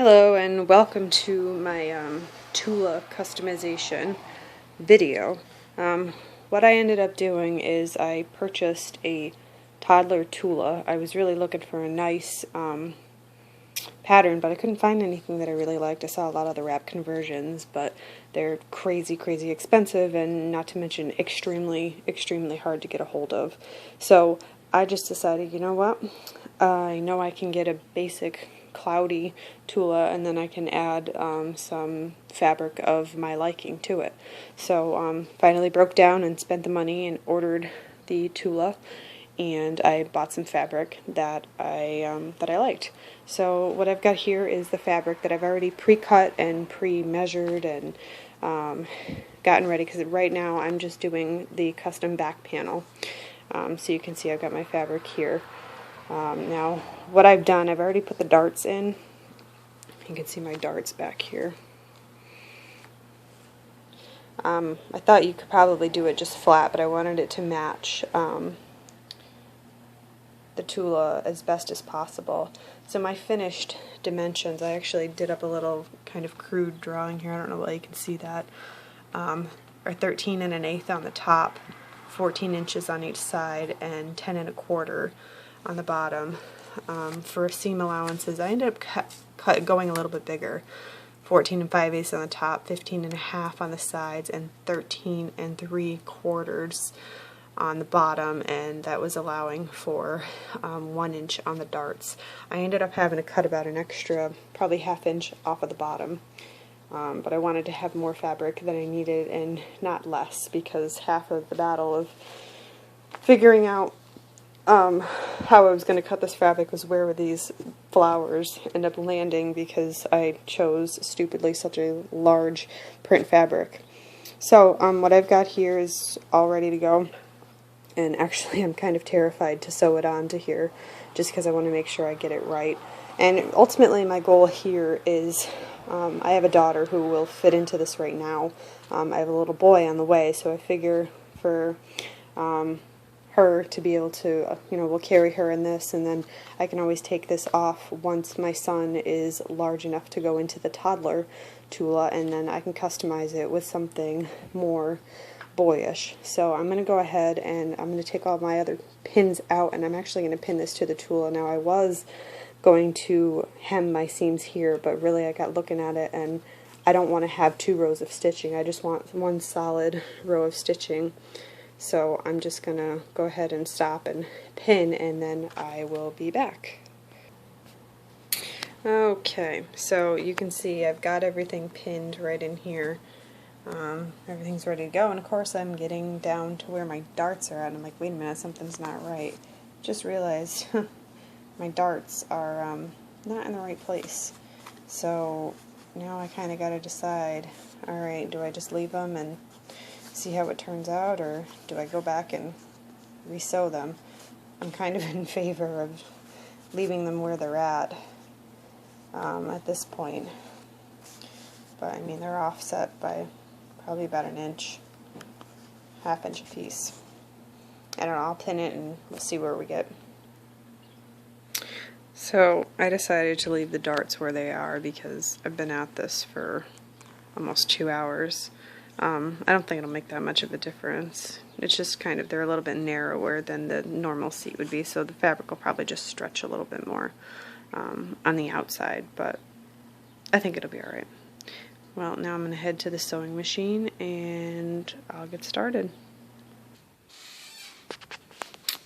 Hello and welcome to my Tula customization video. What I ended up doing is I purchased a toddler Tula. I was really looking for a nice pattern, but I couldn't find anything that I really liked. I saw a lot of the wrap conversions, but they're crazy expensive, and not to mention extremely hard to get a hold of. So I just decided, you know what, I know I can get a basic cloudy Tula, and then I can add some fabric of my liking to it. So finally broke down and spent the money and ordered the Tula, and I bought some fabric that I liked. So what I've got here is the fabric that I've already pre-cut and pre-measured and gotten ready, because right now I'm just doing the custom back panel. So you can see I've got my fabric here. Now, what I've done, I've already put the darts in. You can see my darts back here. I thought you could probably do it just flat, but I wanted it to match the Tula as best as possible. So my finished dimensions, I actually did up a little kind of crude drawing here. I don't know why you can see that. Are 13 1/8 on the top, 14 inches on each side, and 10 1/4 on the bottom. For seam allowances, I ended up going a little bit bigger. 14 5/8 on the top, 15 1/2 on the sides, and 13 3/4 on the bottom, and that was allowing for 1 inch on the darts. I ended up having to cut about an extra, probably 1/2 inch off of the bottom. But I wanted to have more fabric than I needed and not less, because half of the battle of figuring out how I was going to cut this fabric was where would these flowers end up landing, because I chose stupidly such a large print fabric. So what I've got here is all ready to go, and actually I'm kind of terrified to sew it onto here just because I want to make sure I get it right. And ultimately my goal here is I have a daughter who will fit into this right now. I have a little boy on the way, so I figure for her to be able to, we'll carry her in this, and then I can always take this off once my son is large enough to go into the toddler Tula, and then I can customize it with something more boyish. So I'm going to go ahead and I'm going to take all my other pins out, and I'm actually going to pin this to the Tula. Now I was going to hem my seams here, but really I got looking at it and I don't want to have 2 rows of stitching. I just want one solid row of stitching. So I'm just going to go ahead and stop and pin, and then I will be back. Okay, so you can see I've got everything pinned right in here. Everything's ready to go, and of course I'm getting down to where my darts are at, and I'm like, wait a minute, something's not right. Just realized my darts are not in the right place. So now I kind of got to decide, alright, do I just leave them and see how it turns out, or do I go back and re-sew them? I'm kind of in favor of leaving them where they're at this point. But I mean, they're offset by probably about an inch, 1/2 inch a piece. I don't know, I'll pin it and we'll see where we get. So I decided to leave the darts where they are because I've been at this for almost 2 hours. I don't think it'll make that much of a difference. It's just kind of, they're a little bit narrower than the normal seat would be, so the fabric will probably just stretch a little bit more on the outside, but I think it'll be alright. Well, now I'm going to head to the sewing machine and I'll get started.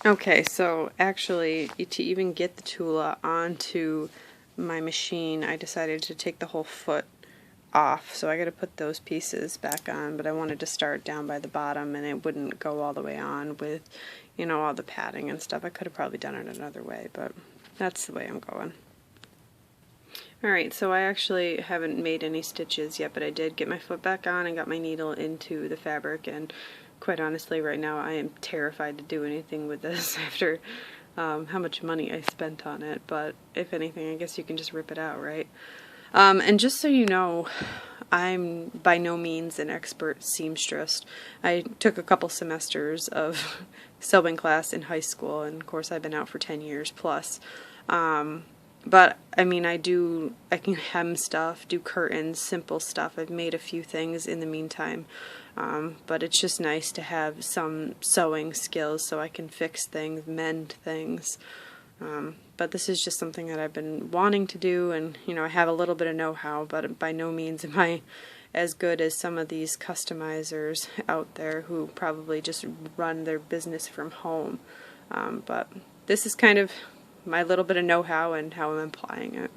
Okay, so actually, to even get the Tula onto my machine, I decided to take the whole foot off, so I got to put those pieces back on, but I wanted to start down by the bottom, and it wouldn't go all the way on with, all the padding and stuff. I could have probably done it another way, but that's the way I'm going. Alright, so I actually haven't made any stitches yet, but I did get my foot back on and got my needle into the fabric, and quite honestly right now I am terrified to do anything with this after how much money I spent on it, but if anything, I guess you can just rip it out, right? And just so you know, I'm by no means an expert seamstress. I took a couple semesters of sewing class in high school, and of course I've been out for 10 years plus. But I mean, I can hem stuff, do curtains, simple stuff. I've made a few things in the meantime, but it's just nice to have some sewing skills so I can fix things, mend things. But this is just something that I've been wanting to do, and you know, I have a little bit of know-how, but by no means am I as good as some of these customizers out there who probably just run their business from home. But this is kind of my little bit of know-how and how I'm applying it.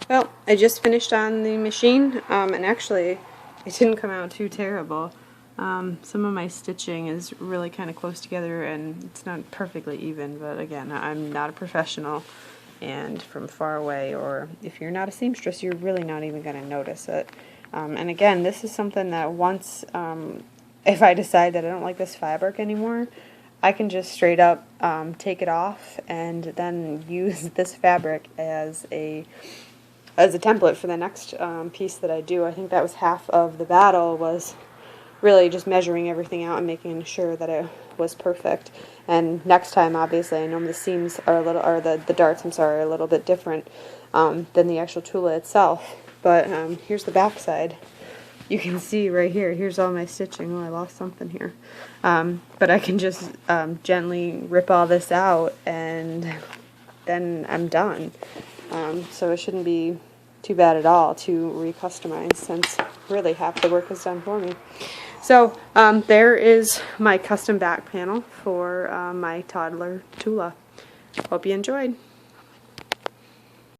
Well, I just finished on the machine, and actually it didn't come out too terrible. Some of my stitching is really kind of close together and it's not perfectly even, but again, I'm not a professional and from far away, or if you're not a seamstress, you're really not even going to notice it. And again, this is something that once, if I decide that I don't like this fabric anymore, I can just straight up take it off and then use this fabric as a template for the next piece that I do. I think that was half of the battle, was really just measuring everything out and making sure that it was perfect. And next time, obviously, I know the seams are a little, or the darts, I'm sorry, are a little bit different than the actual Tula itself. But here's the back side. You can see right here, here's all my stitching. Oh, I lost something here. But I can just gently rip all this out and then I'm done. So it shouldn't be too bad at all to re-customize, since really half the work is done for me. So there is my custom back panel for my toddler Tula. Hope you enjoyed.